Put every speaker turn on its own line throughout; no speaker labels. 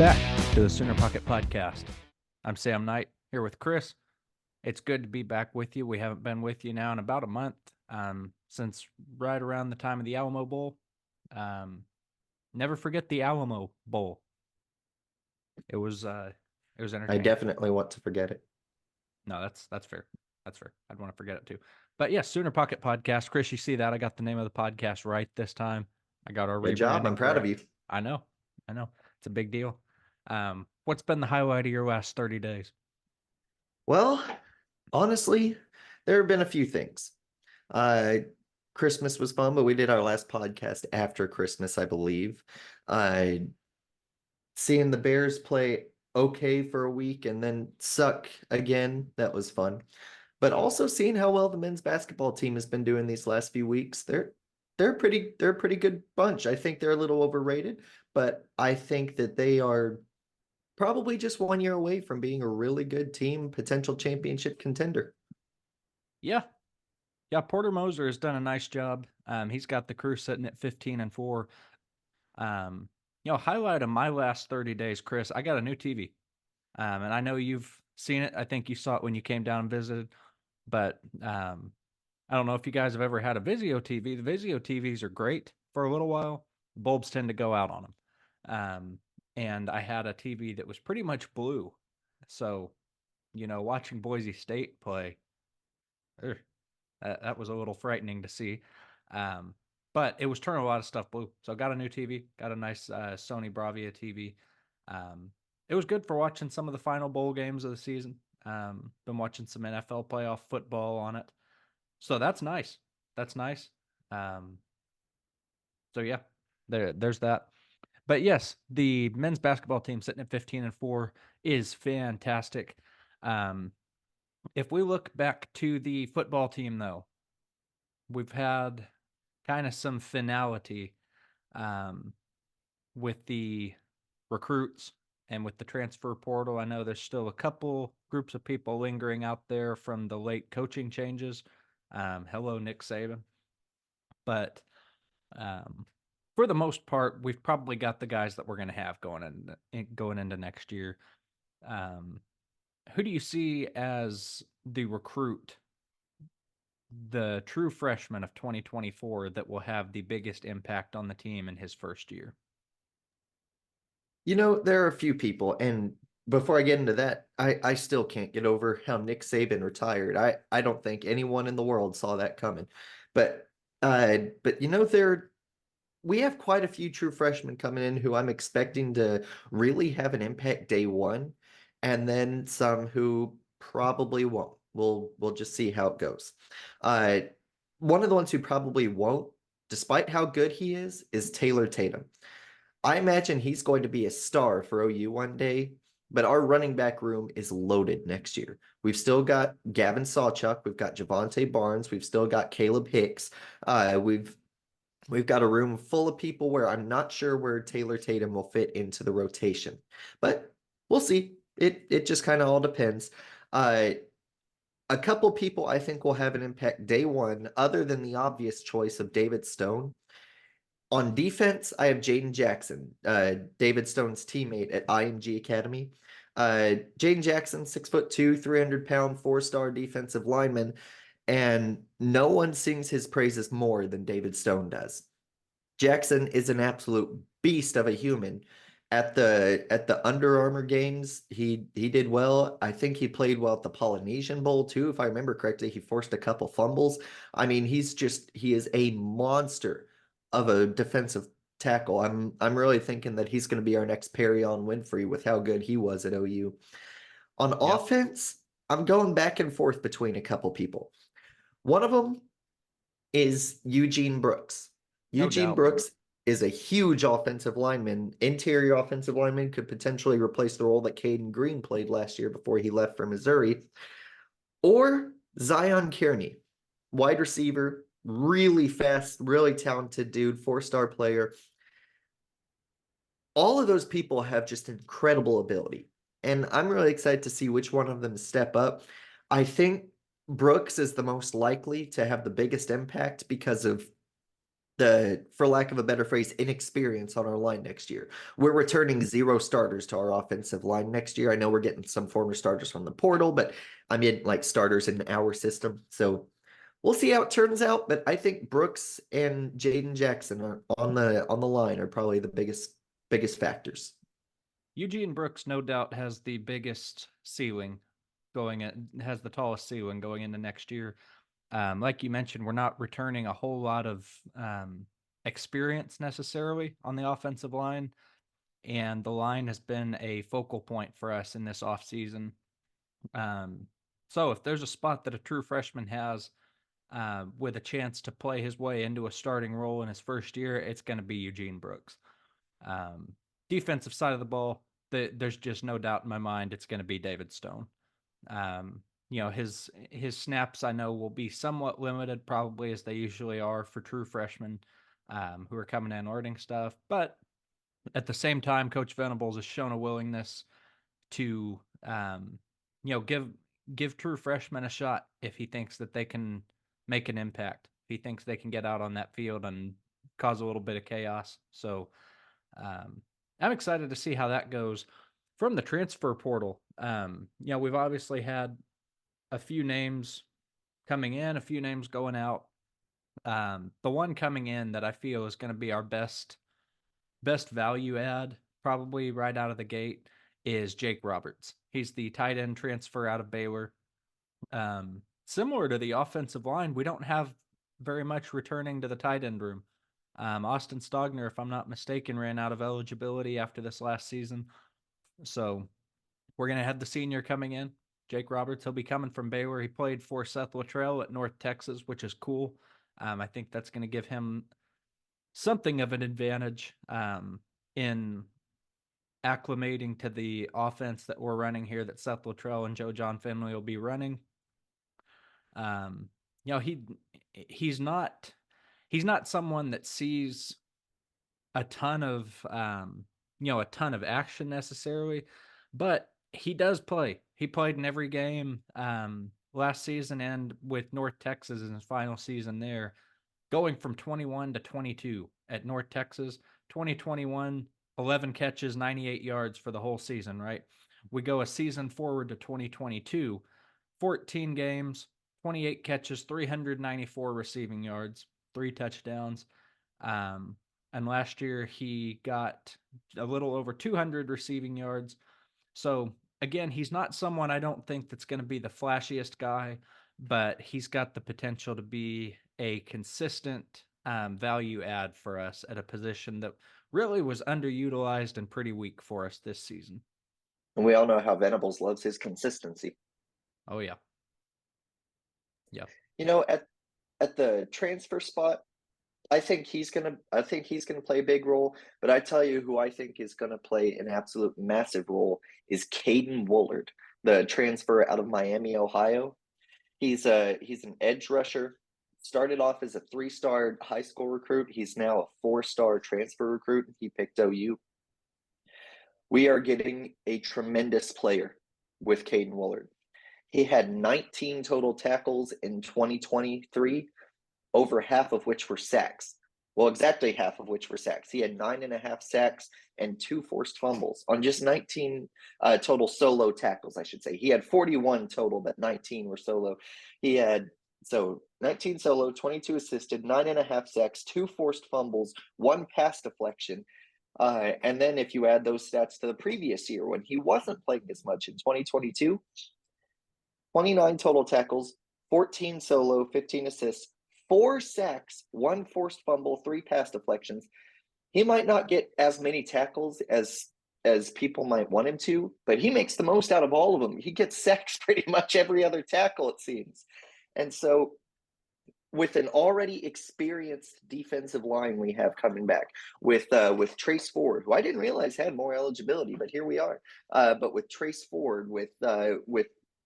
back to the Sooner Pocket Podcast. I'm Sam Knight here with Chris. It's good to be back with you. We haven't been with you now in about a month, since right around the time of the Alamo Bowl. Never forget the Alamo Bowl. It was entertaining.
I definitely want to forget it.
No, that's fair. That's fair. I'd want to forget it too. But yeah, Sooner Pocket Podcast. Chris, you see that? I got the name of the podcast right this time. I got our
Good job. I'm proud of you.
I know. It's a big deal. What's been the highlight of your last 30 days?
Well, honestly, there have been a few things. Christmas was fun, but we did our last podcast after Christmas, I believe. Seeing the Bears play okay for a week and then suck again, that was fun. But also seeing how well the men's basketball team has been doing these last few weeks. They're a pretty good bunch. I think they're a little overrated, but I think that they are probably just 1 year away from being a really good team, potential championship contender.
Yeah. Porter Moser has done a nice job. He's got the crew sitting at 15-4. Highlight of my last 30 days, Chris, I got a new TV. And I know you've seen it. I think you saw it when you came down and visited. But I don't know if you guys have ever had a Vizio TV. The Vizio TVs are great for a little while. Bulbs tend to go out on them. And I had a TV that was pretty much blue. So, watching Boise State play, that was a little frightening to see. But it was turning a lot of stuff blue. So I got a new TV, got a nice Sony Bravia TV. It was good for watching some of the final bowl games of the season. Been watching some NFL playoff football on it. So that's nice. So yeah, there's that. But yes, the men's basketball team sitting at 15-4 is fantastic. If we look back to the football team, though, we've had kind of some finality with the recruits and with the transfer portal. I know there's still a couple groups of people lingering out there from the late coaching changes. Hello, Nick Saban. But for the most part, we've probably got the guys that we're going to have going into next year. Who do you see as the recruit, the true freshman of 2024 that will have the biggest impact on the team in his first year?
There are a few people, and before I get into that, I still can't get over how Nick Saban retired. I don't think anyone in the world saw that coming. But we have quite a few true freshmen coming in who I'm expecting to really have an impact day one, and then some who probably won't. We'll just see how it goes. One of the ones who probably won't, despite how good he is Taylor Tatum. I imagine he's going to be a star for OU one day, but our running back room is loaded next year. We've still got Gavin Sawchuk, we've got Javante Barnes, we've still got Caleb Hicks. We've got a room full of people where I'm not sure where Taylor Tatum will fit into the rotation, but we'll see. It just kind of all depends. A couple people I think will have an impact day one, other than the obvious choice of David Stone. On defense, I have Jaden Jackson, David Stone's teammate at IMG Academy. Jaden Jackson, 6'2", 300-pound, 4-star defensive lineman, and no one sings his praises more than David Stone does. Jackson is an absolute beast of a human. At the Under Armour games, he did well. I think he played well at the Polynesian Bowl too, if I remember correctly. He forced a couple fumbles. I mean, he is a monster of a defensive tackle. I'm really thinking that he's going to be our next Perrion Winfrey with how good he was at OU. On offense, I'm going back and forth between a couple people. One of them is Eugene Brooks. Eugene Brooks is a huge offensive lineman. Interior offensive lineman, could potentially replace the role that Caden Green played last year before he left for Missouri. Or Zion Kearney, wide receiver, really fast, really talented dude, 4-star player. All of those people have just incredible ability. And I'm really excited to see which one of them step up. I think Brooks is the most likely to have the biggest impact because of for lack of a better phrase, inexperience on our line next year. We're returning 0 starters to our offensive line next year. I know we're getting some former starters from the portal, but I mean like starters in our system. So we'll see how it turns out. But I think Brooks and Jaden Jackson are on the line are probably the biggest factors.
Eugene Brooks, no doubt, has the biggest ceiling has the tallest ceiling going into next year. Like you mentioned, we're not returning a whole lot of experience necessarily on the offensive line, and the line has been a focal point for us in this offseason. So if there's a spot that a true freshman has with a chance to play his way into a starting role in his first year, it's going to be Eugene Brooks. Um, Defensive side of the ball, there's just no doubt in my mind it's going to be David Stone. His snaps I know will be somewhat limited, probably as they usually are for true freshmen who are coming in learning stuff. But at the same time, Coach Venables has shown a willingness to give true freshmen a shot if he thinks that they can make an impact. If he thinks they can get out on that field and cause a little bit of chaos. So I'm excited to see how that goes. From the transfer portal, we've obviously had a few names coming in, a few names going out. The one coming in that I feel is going to be our best value add, probably right out of the gate, is Jake Roberts. He's the tight end transfer out of Baylor. Similar to the offensive line, we don't have very much returning to the tight end room. Austin Stogner, if I'm not mistaken, ran out of eligibility after this last season. So we're going to have the senior coming in, Jake Roberts. He'll be coming from Baylor. He played for Seth Luttrell at North Texas, which is cool. I think that's going to give him something of an advantage in acclimating to the offense that we're running here that Seth Luttrell and Joe John Finley will be running. Um, he's not someone that sees a ton of action necessarily, but he does play. He played in every game last season and with North Texas in his final season there, going from 21 to 22 at North Texas. 2021, 11 catches, 98 yards for the whole season, right? We go a season forward to 2022, 14 games, 28 catches, 394 receiving yards, 3 touchdowns. And last year he got a little over 200 receiving yards. So again, he's not someone I don't think that's going to be the flashiest guy, but he's got the potential to be a consistent value add for us at a position that really was underutilized and pretty weak for us this season.
And we all know how Venables loves his consistency.
Oh yeah. Yeah.
At the transfer spot, I think he's gonna play a big role. But I tell you who I think is gonna play an absolute massive role is Caden Woolard, the transfer out of Miami, Ohio. He's an edge rusher. Started off as a 3-star high school recruit. He's now a 4-star transfer recruit. He picked OU. We are getting a tremendous player with Caden Woolard. He had 19 total tackles in 2023, over half of which were sacks. Well, exactly half of which were sacks. He had 9.5 sacks and 2 forced fumbles on just 19 total solo tackles, I should say. He had 41 total, but 19 were solo. He had 19 solo, 22 assisted, 9.5 sacks, 2 forced fumbles, 1 pass deflection. And then if you add those stats to the previous year when he wasn't playing as much in 2022, 29 total tackles, 14 solo, 15 assists, 4 sacks, 1 forced fumble, 3 pass deflections. He might not get as many tackles as people might want him to, but he makes the most out of all of them. He gets sacks pretty much every other tackle, it seems. And so with an already experienced defensive line we have coming back with Trace Ford, who I didn't realize had more eligibility, but here we are. But with Trace Ford, with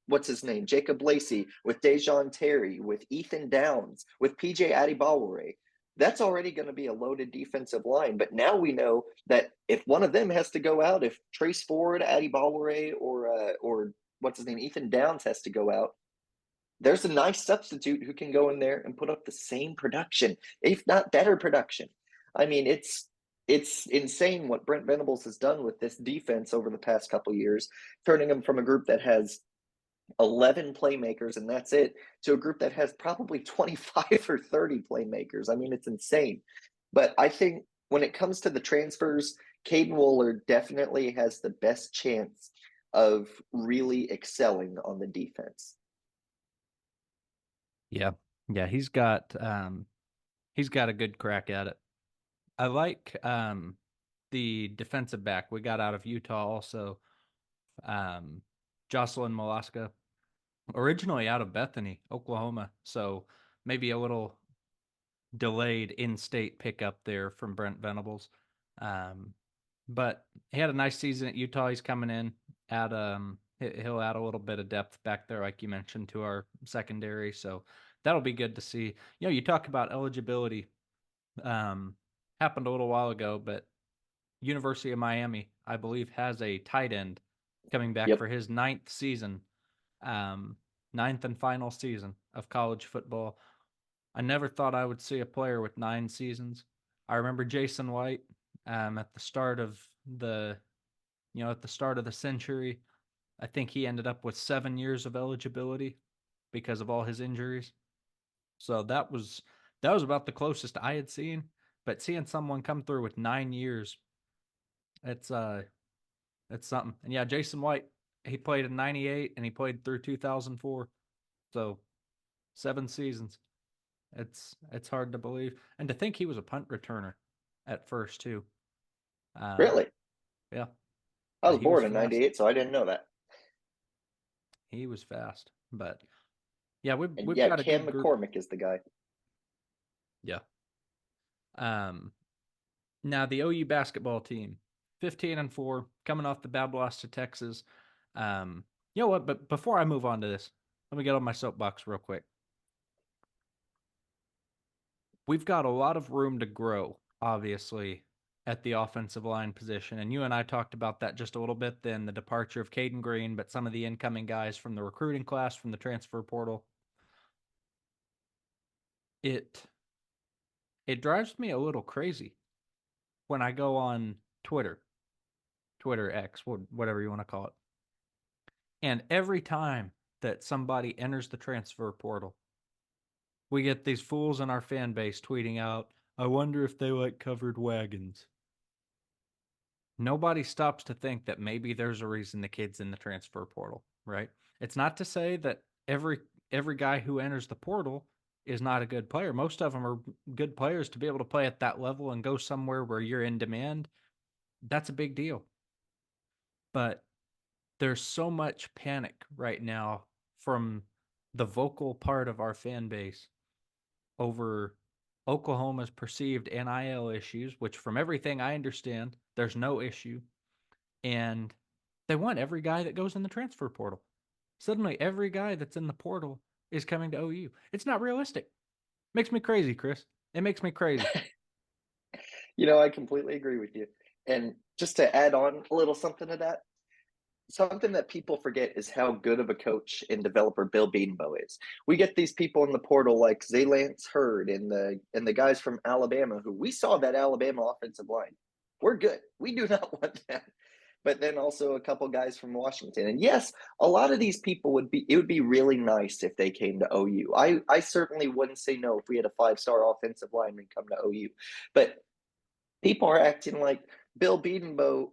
what's his name, Jacob Lacey, with Dejon Terry, with Ethan Downs, with PJ Adibaware, that's already going to be a loaded defensive line. But now we know that if one of them has to go out, if Trace Ford, Adibaware, or what's his name, Ethan Downs has to go out, there's a nice substitute who can go in there and put up the same production, if not better production. I mean, it's insane what Brent Venables has done with this defense over the past couple years, turning them from a group that has 11 playmakers and that's it to a group that has probably 25 or 30 playmakers. I mean, it's insane. But I think when it comes to the transfers, Caden Wooler definitely has the best chance of really excelling on the defense.
Yeah. Yeah, he's got a good crack at it. I like the defensive back we got out of Utah also. Um Jocelyn Molaska, originally out of Bethany, Oklahoma. So maybe a little delayed in-state pickup there from Brent Venables. Um, but he had a nice season at Utah. He's coming in at he'll add a little bit of depth back there, like you mentioned, to our secondary. So that'll be good to see. You talk about eligibility. Um, happened a little while ago, but University of Miami, I believe, has a tight end coming back
Yep.
for his ninth season, um, ninth and final season of college football. I never thought I would see a player with 9 seasons. I remember Jason White at the start of the century. I think he ended up with 7 years of eligibility because of all his injuries. So that was about the closest I had seen. But seeing someone come through with 9 years, it's it's something. And yeah, Jason White, he played in '98 and he played through 2004. So 7 seasons. It's hard to believe, and to think he was a punt returner at first too. Um,
Really?
yeah,
I was
he was
born in
fast.
'98, so I didn't know that.
He was fast, but yeah, we've
And
we've
yeah,
got a
Cam
good group.
McCormick is the guy.
Yeah. Um. Now the OU basketball team, 15-4, coming off the bad loss to Texas. You know what? But before I move on to this, let me get on my soapbox real quick. We've got a lot of room to grow, obviously, at the offensive line position. And you and I talked about that just a little bit, then the departure of Caden Green, but some of the incoming guys from the recruiting class, from the transfer portal. It it drives me a little crazy when I go on Twitter X, whatever you want to call it. And every time that somebody enters the transfer portal, we get these fools in our fan base tweeting out, I wonder if they like covered wagons. Nobody stops to think that maybe there's a reason the kid's in the transfer portal, right? It's not to say that every guy who enters the portal is not a good player. Most of them are good players. To be able to play at that level and go somewhere where you're in demand, that's a big deal. But there's so much panic right now from the vocal part of our fan base over Oklahoma's perceived NIL issues, which from everything I understand, there's no issue. And they want every guy that goes in the transfer portal. Suddenly, every guy that's in the portal is coming to OU. It's not realistic. Makes me crazy, Chris. It makes me crazy.
I completely agree with you. And just to add on a little something to that, something that people forget is how good of a coach and developer Bill Bedenbaugh is. We get these people in the portal like Zalance Hurd and the guys from Alabama who we saw that Alabama offensive line. We're good. We do not want that. But then also a couple guys from Washington. And yes, a lot of these people it would be really nice if they came to OU. I certainly wouldn't say no if we had a 5-star offensive lineman come to OU. But people are acting like Bill Bedenbaugh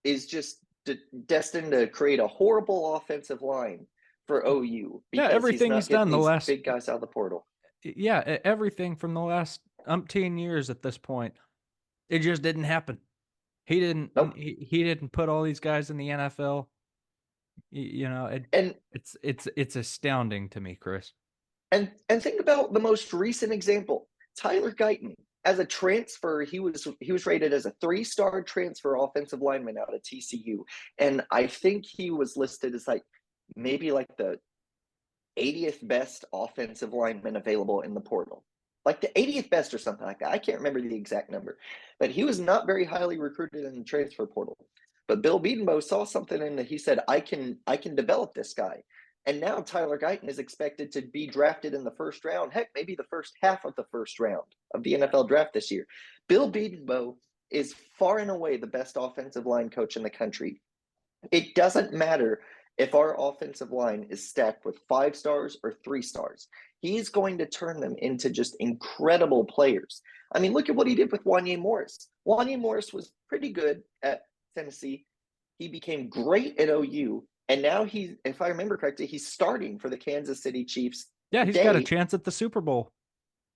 is just destined to create a horrible offensive line for OU
Yeah,
because he's
everything
not
he's done
getting
the
these
last,
big guys out of the portal.
yeah, everything from the last umpteen years at this point, it just didn't happen. He didn't,
Nope.
he didn't put all these guys in the NFL.
And
It's astounding to me, Chris.
and think about the most recent example, Tyler Guyton. As a transfer, he was rated as a 3-star transfer offensive lineman out of TCU, and I think he was listed as like maybe like the 80th best offensive lineman available in the portal. Like the 80th best or something like that. I can't remember the exact number. But he was not very highly recruited in the transfer portal. But Bill Bedenbaugh saw something and he said, I can develop this guy. And now Tyler Guyton is expected to be drafted in the first round, heck, maybe the first half of the first round of the NFL draft this year. Bill Bedenbaugh is far and away the best offensive line coach in the country. It doesn't matter if our offensive line is stacked with 5 stars or 3 stars. He's going to turn them into just incredible players. I mean, look at what he did with Wanya Morris. Wanya Morris was pretty good at Tennessee. He became great at OU. And now he's, if I remember correctly, he's starting for the Kansas City Chiefs
Yeah, he's got a
today,
chance at the Super Bowl.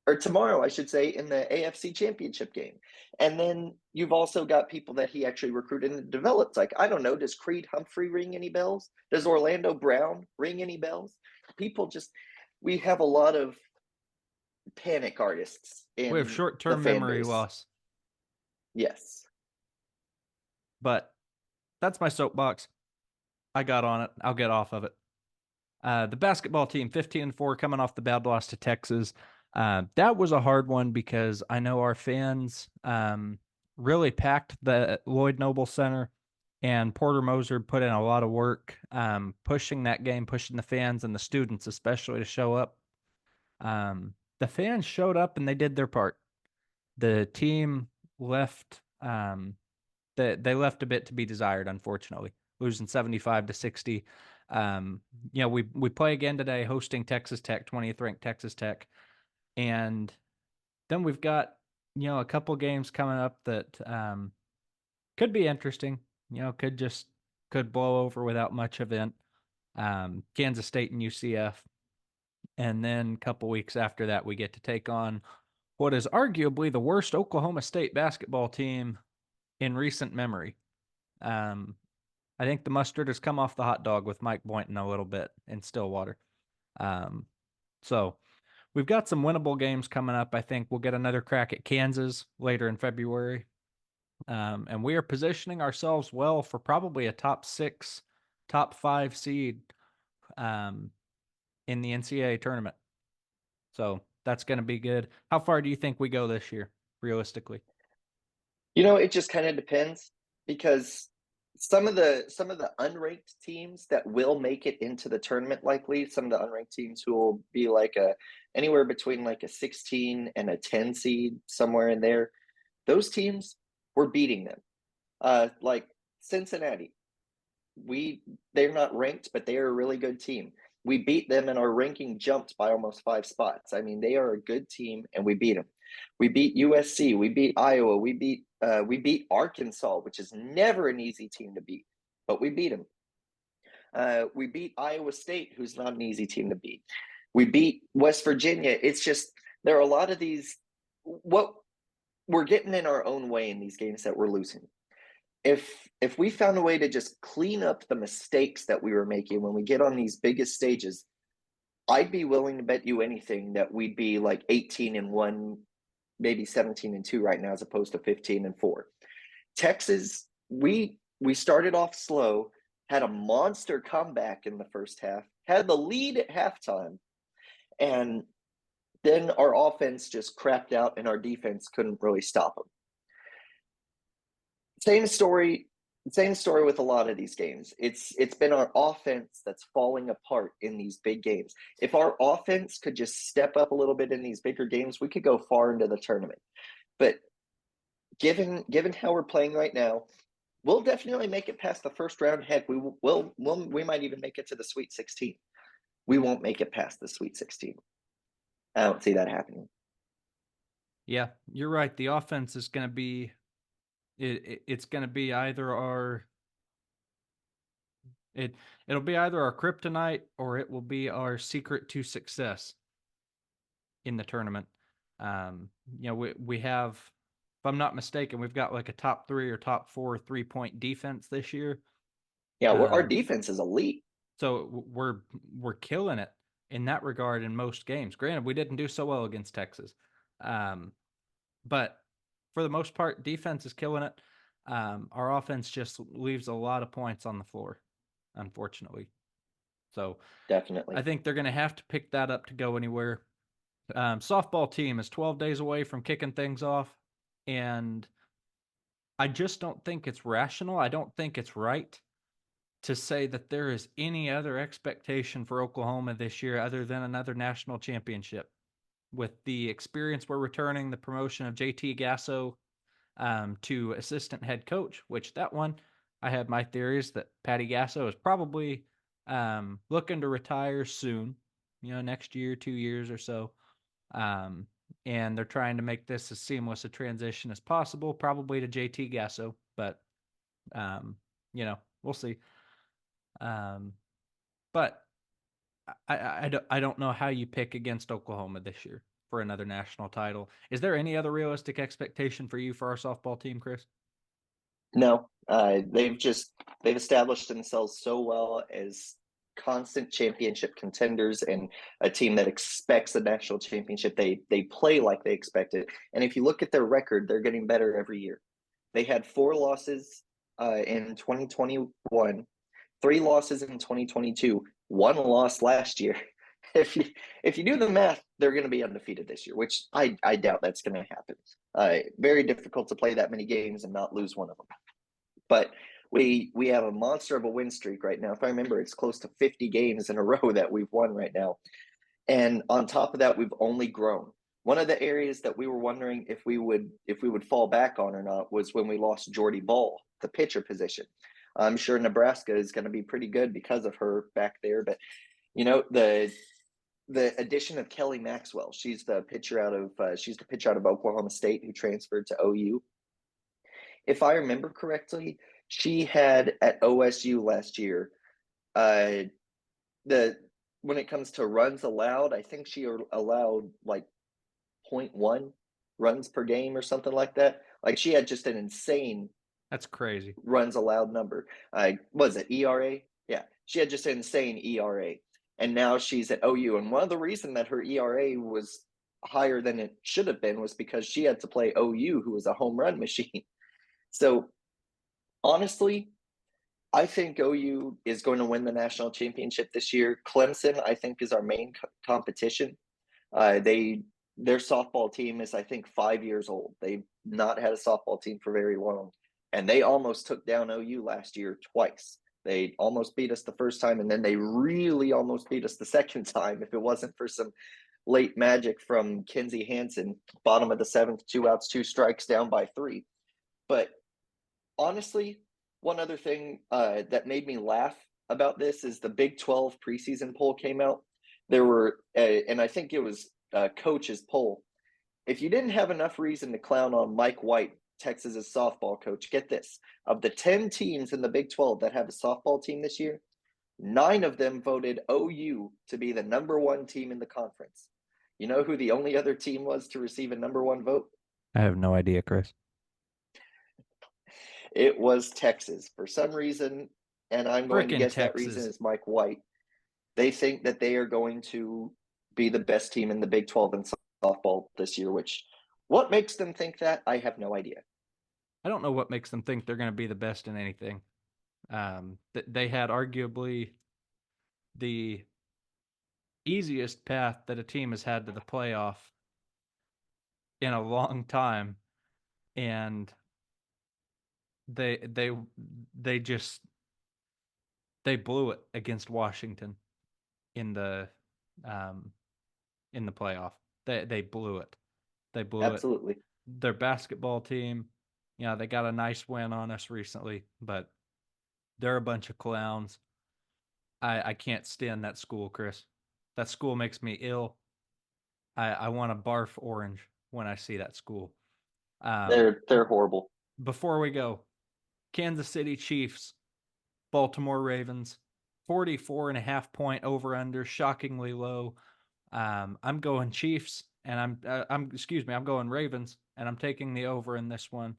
or tomorrow, I should say, in the AFC Championship game. And then you've also got people that he actually recruited and developed. Like, I don't know, does Creed Humphrey ring any bells? Does Orlando Brown ring any bells? People just, we have a lot of panic artists
We have
in the
short-term
fan
memory
base.
loss,
Yes.
but that's my soapbox. I got on it. I'll get off of it. The basketball team, 15-4, coming off the bad loss to Texas. That was a hard one because I know our fans really packed the Lloyd Noble Center, and Porter Moser put in a lot of work pushing that game, pushing the fans and the students especially to show up. The fans showed up and they did their part. The team left. They left a bit to be desired, unfortunately, losing 75-60. We play again today, hosting Texas Tech, 20th ranked Texas Tech, and then we've got a couple games coming up that could be interesting. Could blow over without much event. Kansas State and UCF, and then a couple weeks after that, we get to take on what is arguably the worst Oklahoma State basketball team in recent memory. I think the mustard has come off the hot dog with Mike Boynton a little bit in Stillwater. So we've got some winnable games coming up. I think we'll get another crack at Kansas later in February. And we are positioning ourselves well for probably a top 6, top 5 seed in the NCAA tournament. So that's going to be good. How far do you think we go this year, realistically?
It just kind of depends, because some of the unranked teams that will make it into the tournament, likely some of the unranked teams who will be like anywhere between like a 16 and a 10 seed, somewhere in there, those teams, we're beating them. Like Cincinnati, they're not ranked, but they are a really good team. We beat them, and our ranking jumped by almost 5 spots. I mean, they are a good team, and we beat them. We beat USC. We beat Iowa. We beat Arkansas, which is never an easy team to beat, but we beat them. We beat Iowa State, who's not an easy team to beat. We beat West Virginia. It's just, there are a lot of these. What we're getting in our own way in these games that we're losing. If we found a way to just clean up the mistakes that we were making when we get on these biggest stages, I'd be willing to bet you anything that we'd be like 18-1, maybe 17-2 right now, as opposed to 15-4. Texas, we started off slow, had a monster comeback in the first half, had the lead at halftime, and then our offense just crapped out and our defense couldn't really stop them. Same story with a lot of these games. It's been our offense that's falling apart in these big games. If our offense could just step up a little bit in these bigger games, we could go far into the tournament. But given how we're playing right now, we'll definitely make it past the first round. Heck, we might even make it to the Sweet 16. We won't make it past the Sweet 16. I don't see that happening.
Yeah, you're right. The offense is going to be it's going to be either it'll be either our kryptonite or it will be our secret to success in the tournament. We have, if I'm not mistaken, we've got like a top 3 or top 4 3-point defense this year.
Yeah, our defense is elite.
So we're killing it in that regard in most games. Granted, we didn't do so well against Texas, but for the most part, defense is killing it. Our offense just leaves a lot of points on the floor, unfortunately. So
Definitely.
I think they're going to have to pick that up to go anywhere. Softball team is 12 days away from kicking things off, and I just don't think it's rational. I don't think it's right to say that there is any other expectation for Oklahoma this year other than another national championship. With the experience we're returning, the promotion of JT Gasso to assistant head coach, which that one, I had my theories that Patty Gasso is probably looking to retire soon, next year, 2 years or so. Um, and they're trying to make this as seamless a transition as possible, probably to JT Gasso, but we'll see. But I don't know how you pick against Oklahoma this year for another national title. Is there any other realistic expectation for you for our softball team, Chris?
No, they've established themselves so well as constant championship contenders and a team that expects a national championship. They play like they expect it, and if you look at their record, they're getting better every year. They had 4 losses in 2021, 3 losses in 2022, 1 loss last year. If you do the math, they're going to be undefeated this year, which I doubt that's going to happen. Very difficult to play that many games and not lose one of them. But we have a monster of a win streak right now. If I remember, it's close to 50 games in a row that we've won right now. And on top of that, we've only grown. One of the areas that we were wondering if we would fall back on or not was when we lost Jordy Ball, the pitcher position. I'm sure Nebraska is going to be pretty good because of her back there. But the addition of Kelly Maxwell, she's the pitcher out of Oklahoma State who transferred to OU. If I remember correctly, she had at OSU last year. The When it comes to runs allowed, I think she allowed like 0.1 runs per game or something like that. Like she had just an insane
That's crazy.
runs allowed number. Was it ERA? Yeah, she had just an insane ERA, and now she's at OU. And one of the reasons that her ERA was higher than it should have been was because she had to play OU, who was a home run machine. So honestly, I think OU is going to win the national championship this year. Clemson, I think, is our main competition. Their softball team is, I think, 5 years old. They've not had a softball team for very long, and they almost took down OU last year twice. They almost beat us the first time, and then they really almost beat us the second time. If it wasn't for some late magic from Kinsey Hansen, bottom of the seventh, 2 outs, 2 strikes, down by 3. But honestly, one other thing that made me laugh about this is the Big 12 preseason poll came out. There were, and I think it was coach's poll. If you didn't have enough reason to clown on Mike White, Texas's softball coach, get this: of the 10 teams in the Big 12 that have a softball team this year, 9 of them voted OU to be the #1 team in the conference. You know who the only other team was to receive a #1 vote?
I have no idea, Chris.
It was Texas. For some reason, and I'm going to
Frickin'
guess that reason
Texas.
is Mike White. They think that they are going to be the best team in the Big 12 in softball this year, which what makes them think that? I have no idea.
I don't know what makes them think they're going to be the best in anything. They had arguably the easiest path that a team has had to the playoff in a long time, and they they they just they blew it against Washington in the um in the playoff. They blew it. They blew it.
Absolutely.
Their basketball team, they got a nice win on us recently, but they're a bunch of clowns. I can't stand that school, Chris. That school makes me ill. I want to barf orange when I see that school.
They're horrible.
Before we go, Kansas City Chiefs, Baltimore Ravens, 44.5 point over under, shockingly low. I'm going Chiefs, and I'm going Ravens, and I'm taking the over in this one.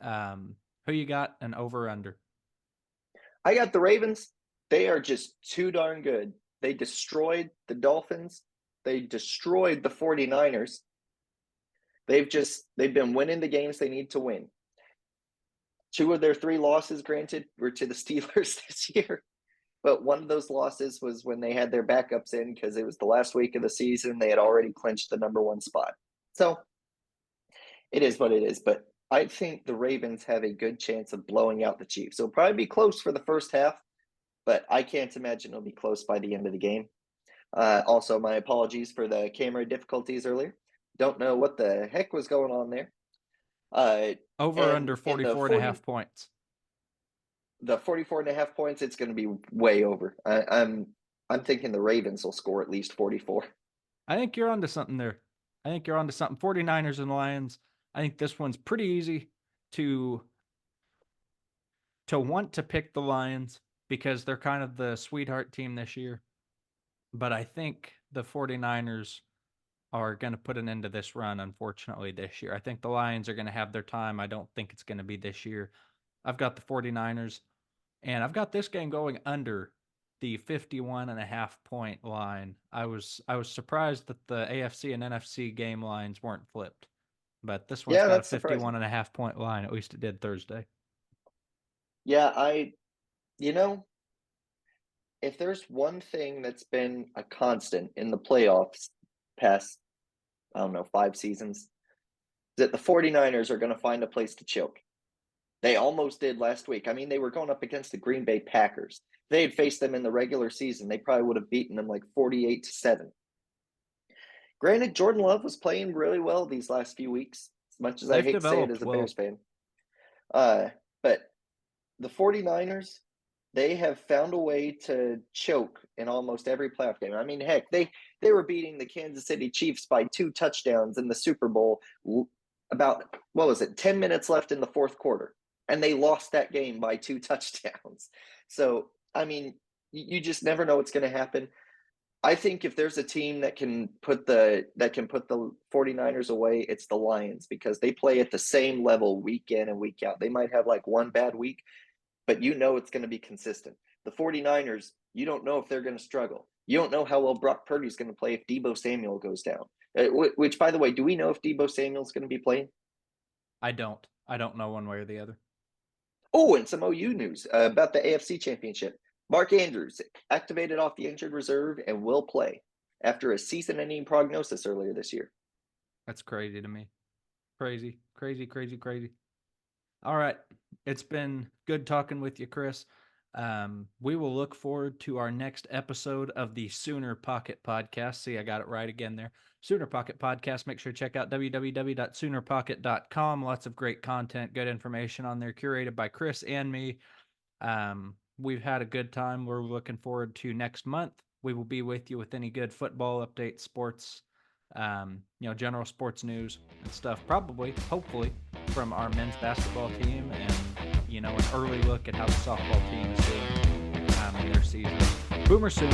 Who you got, an over under?
I got the Ravens. They are just too darn good. They destroyed the Dolphins. They destroyed the 49ers. They've been winning the games they need to win. 2 of their 3 losses, granted, were to the Steelers this year. But one of those losses was when they had their backups in because it was the last week of the season. They had already clinched the #1 spot. So it is what it is. But I think the Ravens have a good chance of blowing out the Chiefs. It'll probably be close for the first half, but I can't imagine it'll be close by the end of the game. Also, my apologies for the camera difficulties earlier. Don't know what the heck was going on there.
Over
And
under
in
44 and a half points.
the 44 and a half points, it's going to be way over. I'm thinking the Ravens will score at least 44.
I think you're onto something there. I think you're onto something. 49ers and Lions. I think this one's pretty easy to want to pick the Lions because they're kind of the sweetheart team this year. But I think the 49ers are going to put an end to this run, unfortunately, this year. I think the Lions are going to have their time. I don't think it's going to be this year. I've got the 49ers, and I've got this game going under the 51.5-point line. I was surprised that the AFC and NFC game lines weren't flipped, but this one's
Yeah,
got a
that's surprising.
51.5-point line. At least it did Thursday.
Yeah, you know, if there's one thing that's been a constant in the playoffs past, I don't know, 5 seasons, that the 49ers are going to find a place to choke. They almost did last week. I mean, they were going up against the Green Bay Packers. If they had faced them in the regular season, they probably would have beaten them like 48-7. Granted, Jordan Love was playing really well these last few weeks, as much as I
They've
hate to say it
developed
as a
well.
Bears fan. But the 49ers, they have found a way to choke in almost every playoff game. I mean, heck, they were beating the Kansas City Chiefs by 2 touchdowns in the Super Bowl about, what was it, 10 minutes left in the fourth quarter. And they lost that game by 2 touchdowns. So, I mean, you just never know what's going to happen. I think if there's a team that can put the 49ers away, it's the Lions because they play at the same level week in and week out. They might have like one bad week, but you know it's going to be consistent. The 49ers, you don't know if they're going to struggle. You don't know how well Brock Purdy's going to play if Deebo Samuel goes down. Which, by the way, do we know if Deebo Samuel's going to be playing?
I don't. I don't know one way or the other.
Oh, and some OU news about the AFC Championship. Mark Andrews activated off the injured reserve and will play after a season-ending prognosis earlier this year.
That's crazy to me. Crazy, crazy, crazy, crazy. All right. It's been good talking with you, Chris. We will look forward to our next episode of the Sooner Pocket Podcast. See, I got it right again there. Sooner Pocket Podcast. Make sure to check out www.soonerpocket.com. Lots of great content, good information on there, curated by Chris and me. We've had a good time. We're looking forward to next month. We will be with you with any good football updates, sports, general sports news and stuff. Probably, hopefully, from our men's basketball team and, an early look at how the softball team is doing in their season. Boomer soon.